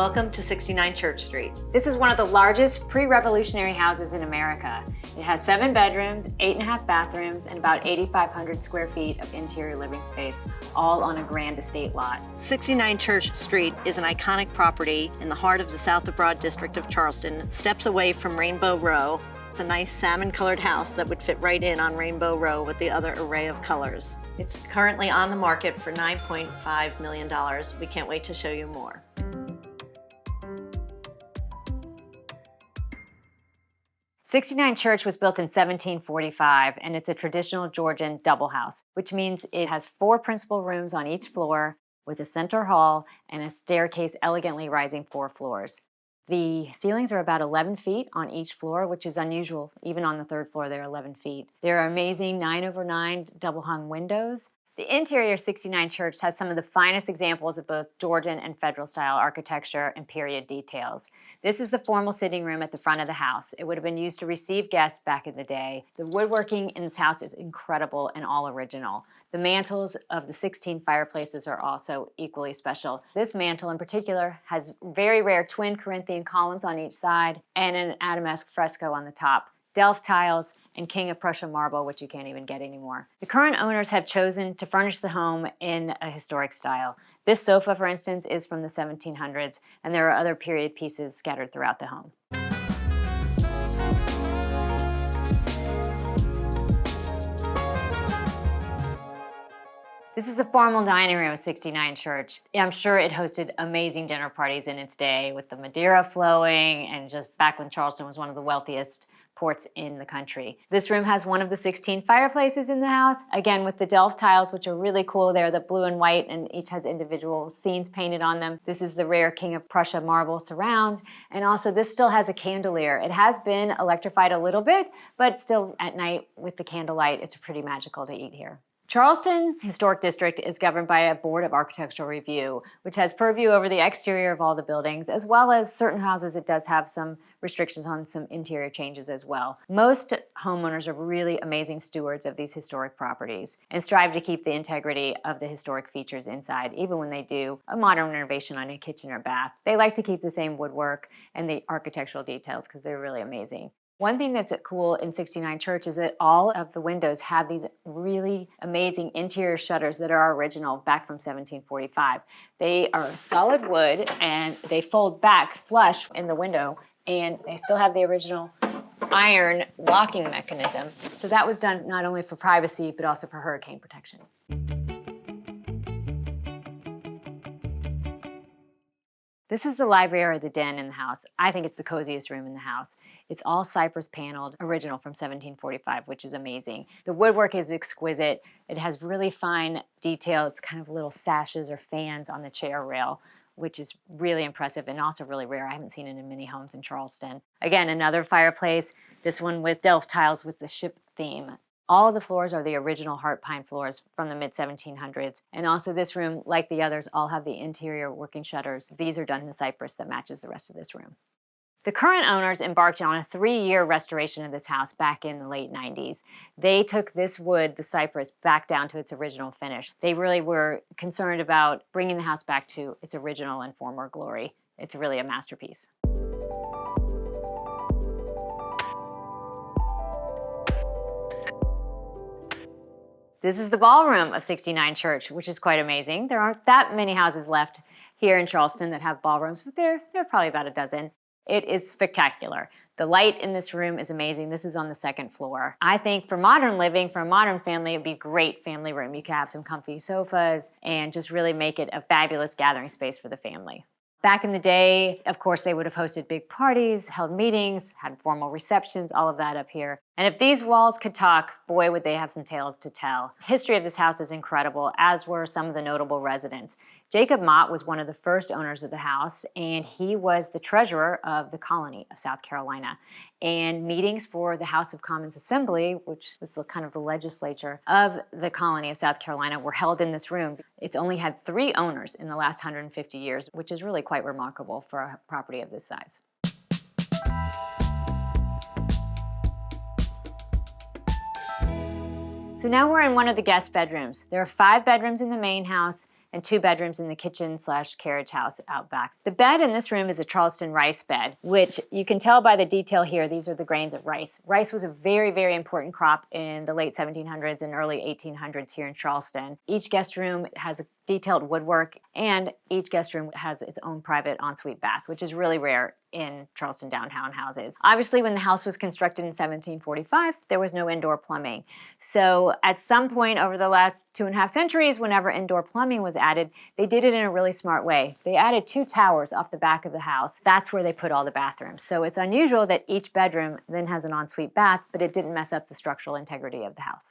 Welcome to 69 Church Street. This is one of the largest pre-revolutionary houses in America. It has 7 bedrooms, 8.5 bathrooms, and about 8,500 square feet of interior living space, all on a grand estate lot. 69 Church Street is an iconic property in the heart of the South of Broad district of Charleston, steps away from Rainbow Row. It's a nice salmon-colored house that would fit right in on Rainbow Row with the other array of colors. It's currently on the market for $9.5 million. We can't wait to show you more. '69 Church was built in 1745, and it's a traditional Georgian double house, which means it has 4 principal rooms on each floor with a center hall and a staircase elegantly rising 4 floors. The ceilings are about 11 feet on each floor, which is unusual. Even on the 3rd floor, they're 11 feet. There are amazing 9/9 double-hung windows. The interior of 69 Church has some of the finest examples of both Georgian and federal-style architecture and period details. This is the formal sitting room at the front of the house. It would have been used to receive guests back in the day. The woodworking in this house is incredible and all original. The mantles of the 16 fireplaces are also equally special. This mantle in particular has very rare twin Corinthian columns on each side and an Adamesque fresco on the top. Delft tiles, and King of Prussia marble, which you can't even get anymore. The current owners have chosen to furnish the home in a historic style. This sofa, for instance, is from the 1700s, and there are other period pieces scattered throughout the home. This is the formal dining room of 69 Church. I'm sure it hosted amazing dinner parties in its day with the Madeira flowing and just back when Charleston was one of the wealthiest ports in the country. This room has one of the 16 fireplaces in the house, again with the Delft tiles, which are really cool. They're the blue and white and each has individual scenes painted on them. This is the rare King of Prussia marble surround, and also this still has a chandelier. It has been electrified a little bit, but still at night with the candlelight, it's pretty magical to eat here. Charleston's historic district is governed by a board of architectural review, which has purview over the exterior of all the buildings, as well as certain houses. It does have some restrictions on some interior changes as well. Most homeowners are really amazing stewards of these historic properties and strive to keep the integrity of the historic features inside, even when they do a modern renovation on a kitchen or bath. They like to keep the same woodwork and the architectural details because they're really amazing. One thing that's cool in 69 Church is that all of the windows have these really amazing interior shutters that are original back from 1745. They are solid wood and they fold back flush in the window, and they still have the original iron locking mechanism. So that was done not only for privacy but also for hurricane protection. This is the library or the den in the house. I think it's the coziest room in the house. It's all cypress paneled, original from 1745, which is amazing. The woodwork is exquisite. It has really fine detail. It's kind of little sashes or fans on the chair rail, which is really impressive and also really rare. I haven't seen it in many homes in Charleston. Again, another fireplace, this one with Delft tiles with the ship theme. All of the floors are the original heart pine floors from the mid-1700s. And also this room, like the others, all have the interior working shutters. These are done in cypress that matches the rest of this room. The current owners embarked on a 3-year restoration of this house back in the late 90s. They took this wood, the cypress, back down to its original finish. They really were concerned about bringing the house back to its original and former glory. It's really a masterpiece. This is the ballroom of 69 Church, which is quite amazing. There aren't that many houses left here in Charleston that have ballrooms, but there are probably about a dozen. It is spectacular. The light in this room is amazing. This is on the 2nd floor. I think for modern living, for a modern family, it'd be a great family room. You could have some comfy sofas and just really make it a fabulous gathering space for the family. Back in the day, of course, they would have hosted big parties, held meetings, had formal receptions, all of that up here. And if these walls could talk, boy, would they have some tales to tell. The history of this house is incredible, as were some of the notable residents. Jacob Mott was one of the first owners of the house, and he was the treasurer of the colony of South Carolina. And meetings for the House of Commons Assembly, which was the kind of the legislature of the colony of South Carolina, were held in this room. It's only had 3 owners in the last 150 years, which is really quite remarkable for a property of this size. So now we're in one of the guest bedrooms. There are 5 bedrooms in the main house and 2 bedrooms in the kitchen/carriage house out back. The bed in this room is a Charleston Rice Bed, which you can tell by the detail here. These are the grains of rice. Rice was a very, very important crop in the late 1700s and early 1800s here in Charleston. Each guest room has a detailed woodwork, and each guest room has its own private ensuite bath, which is really rare in Charleston downtown houses. Obviously, when the house was constructed in 1745, there was no indoor plumbing. So at some point over the last 2.5 centuries, whenever indoor plumbing was added, they did it in a really smart way. They added 2 towers off the back of the house. That's where they put all the bathrooms. So it's unusual that each bedroom then has an ensuite bath, but it didn't mess up the structural integrity of the house.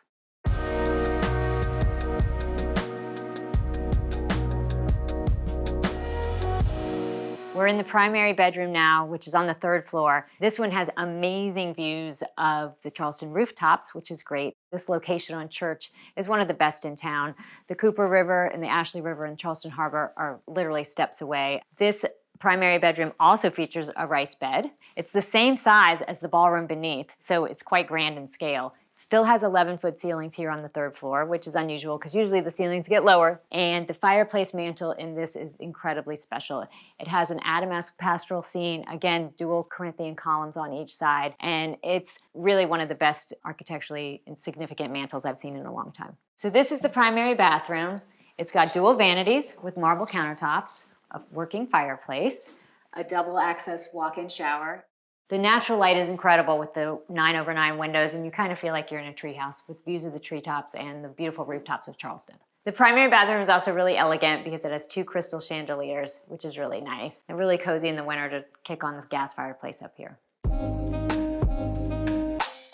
We're in the primary bedroom now, which is on the 3rd floor. This one has amazing views of the Charleston rooftops, which is great. This location on Church is one of the best in town. The Cooper River and the Ashley River and Charleston Harbor are literally steps away. This primary bedroom also features a rice bed. It's the same size as the ballroom beneath, so it's quite grand in scale. Still has 11-foot ceilings here on the 3rd floor, which is unusual because usually the ceilings get lower. And the fireplace mantle in this is incredibly special. It has an Adamesque pastoral scene, again, dual Corinthian columns on each side. And it's really one of the best architecturally significant mantles I've seen in a long time. So this is the primary bathroom. It's got dual vanities with marble countertops, a working fireplace, a double access walk-in shower. The natural light is incredible with the 9/9 windows, and you kind of feel like you're in a treehouse with views of the treetops and the beautiful rooftops of Charleston. The primary bathroom is also really elegant because it has 2 crystal chandeliers, which is really nice and really cozy in the winter to kick on the gas fireplace up here.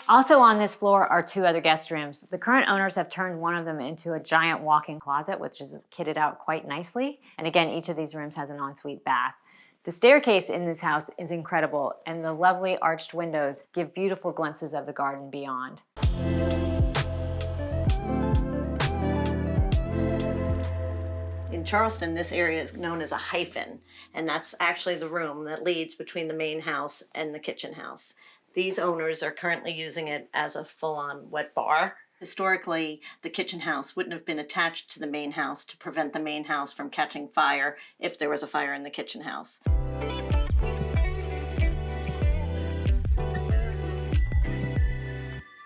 Also on this floor are 2 other guest rooms. The current owners have turned one of them into a giant walk-in closet, which is kitted out quite nicely. And again, each of these rooms has an ensuite bath. The staircase in this house is incredible, and the lovely arched windows give beautiful glimpses of the garden beyond. In Charleston, this area is known as a hyphen, and that's actually the room that leads between the main house and the kitchen house. These owners are currently using it as a full-on wet bar. Historically, the kitchen house wouldn't have been attached to the main house to prevent the main house from catching fire if there was a fire in the kitchen house.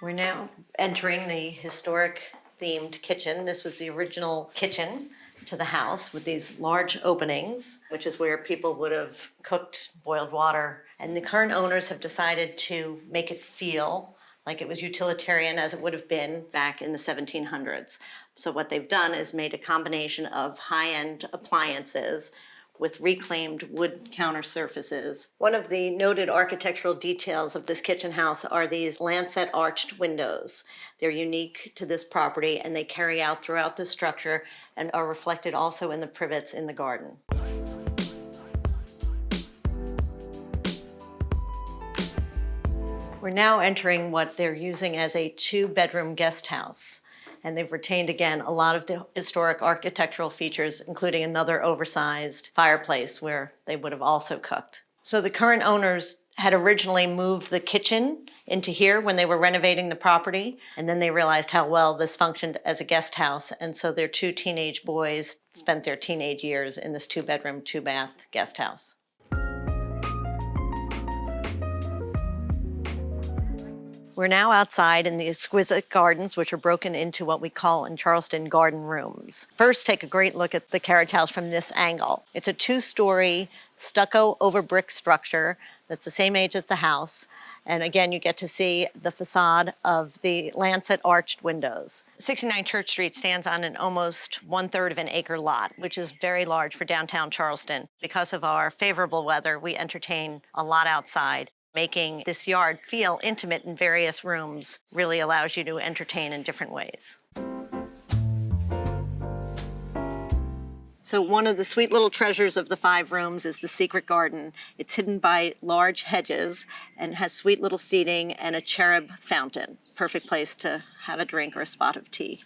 We're now entering the historic themed kitchen. This was the original kitchen to the house with these large openings, which is where people would have cooked, boiled water. And the current owners have decided to make it feel like it was utilitarian as it would have been back in the 1700s. So what they've done is made a combination of high-end appliances with reclaimed wood counter surfaces. One of the noted architectural details of this kitchen house are these lancet arched windows. They're unique to this property, and they carry out throughout the structure and are reflected also in the privets in the garden. We're now entering what they're using as a 2-bedroom guest house. And they've retained, again, a lot of the historic architectural features, including another oversized fireplace where they would have also cooked. So the current owners had originally moved the kitchen into here when they were renovating the property, and then they realized how well this functioned as a guest house, and so their 2 teenage boys spent their teenage years in this 2-bedroom, 2-bath guest house. We're now outside in the exquisite gardens, which are broken into what we call in Charleston garden rooms. First, take a great look at the carriage house from this angle. It's a 2-story stucco over brick structure that's the same age as the house. And again, you get to see the facade of the lancet arched windows. 69 Church Street stands on an almost 1/3 of an acre lot, which is very large for downtown Charleston. Because of our favorable weather, we entertain a lot outside. Making this yard feel intimate in various rooms really allows you to entertain in different ways. So one of the sweet little treasures of the 5 rooms is the secret garden. It's hidden by large hedges and has sweet little seating and a cherub fountain. Perfect place to have a drink or a spot of tea.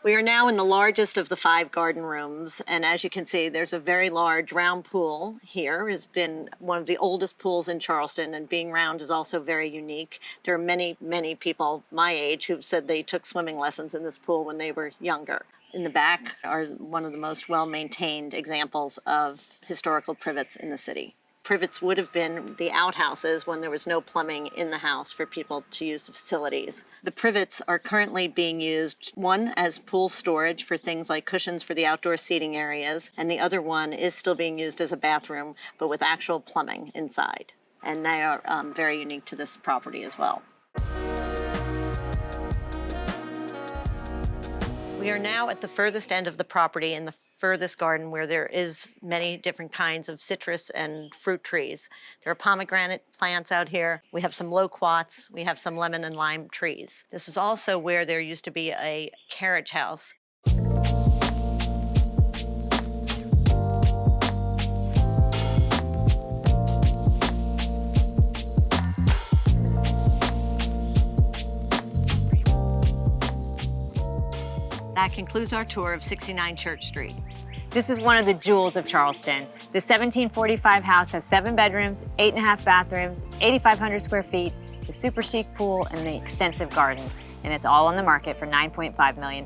We are now in the largest of the 5 garden rooms, and as you can see, there's a very large round pool here. It's been one of the oldest pools in Charleston, and being round is also very unique. There are many, many people my age who've said they took swimming lessons in this pool when they were younger. In the back are one of the most well-maintained examples of historical privets in the city. Privets would have been the outhouses when there was no plumbing in the house for people to use the facilities. The privets are currently being used, one as pool storage for things like cushions for the outdoor seating areas, and the other one is still being used as a bathroom, but with actual plumbing inside. And they are very unique to this property as well. We are now at the furthest end of the property in the furthest garden where there is many different kinds of citrus and fruit trees. There are pomegranate plants out here. We have some loquats. We have some lemon and lime trees. This is also where there used to be a carriage house. That concludes our tour of 69 Church Street. This is one of the jewels of Charleston. The 1745 house has 7 bedrooms, 8.5 bathrooms, 8,500 square feet, the super chic pool, and the extensive gardens. And it's all on the market for $9.5 million.